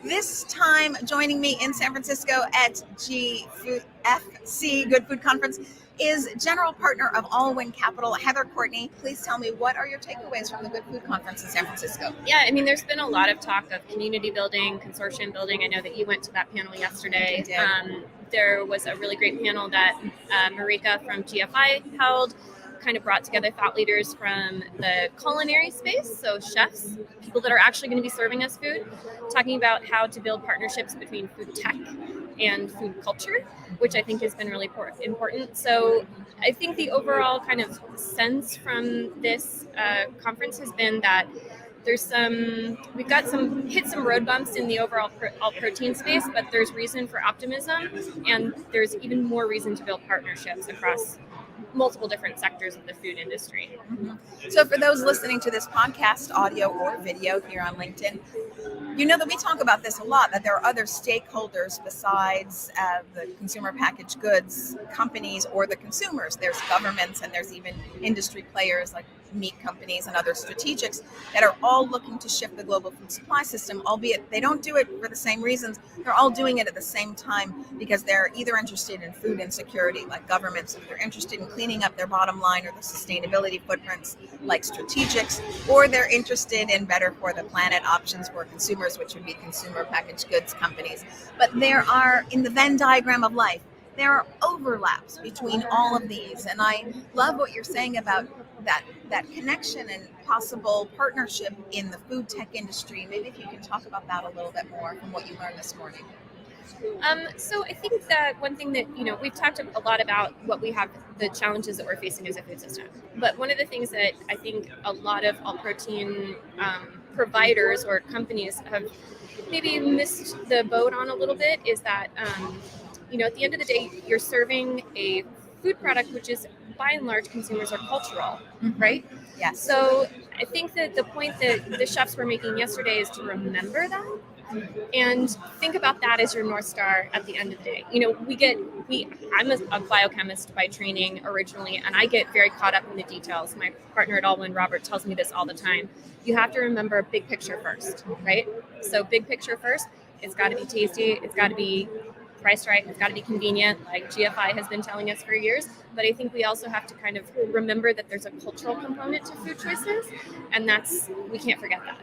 This time, joining me in San Francisco at GFC, Good Food Conference, is general partner of Alwyn Capital, Heather Courtney. Please tell me, what are your takeaways from the Good Food Conference in San Francisco? Yeah, I mean, there's been a lot of talk of community building, consortium building. I know that you went to that panel yesterday. I did. There was a really great panel that Marika from GFI held, kind of brought together thought leaders from the culinary space, so chefs, people that are actually going to be serving us food, talking about how to build partnerships between food tech and food culture, which I think has been really important. So I think the overall kind of sense from this conference has been that we've hit some road bumps in the overall all protein space, but there's reason for optimism, and there's even more reason to build partnerships across multiple different sectors of the food industry. Mm-hmm. So for those listening to this podcast, audio or video here on LinkedIn, you know that we talk about this a lot, that there are other stakeholders besides the consumer packaged goods companies or the consumers. There's governments and there's even industry players like meat companies and other strategics that are all looking to shift the global food supply system, albeit they don't do it for the same reasons. They're all doing it at the same time because they're either interested in food insecurity like governments, or they're interested in cleaning up their bottom line or the sustainability footprints like strategics, or they're interested in better for the planet options for consumers, which would be consumer packaged goods companies. But there are, in the Venn diagram of life, there are overlaps between all of these. And I love what you're saying about that connection and possible partnership in the food tech industry. Maybe if you can talk about that a little bit more from what you learned this morning. So I think that one thing that, we've talked a lot about what we have, the challenges that we're facing as a food system. But one of the things that I think a lot of all protein providers or companies have maybe missed the boat on a little bit is that, at the end of the day, you're serving a food product, which is by and large consumers are cultural, right? Yes. So I think that the point that the chefs were making yesterday is to remember that and think about that as your North Star at the end of the day. I'm a biochemist by training originally, and I get very caught up in the details. My partner at Alwyn, Robert, tells me this all the time. You have to remember big picture first, right? So big picture first, it's got to be tasty, it's got to be priced right, it's got to be convenient, like GFI has been telling us for years. But I think we also have to kind of remember that there's a cultural component to food choices, and we can't forget that.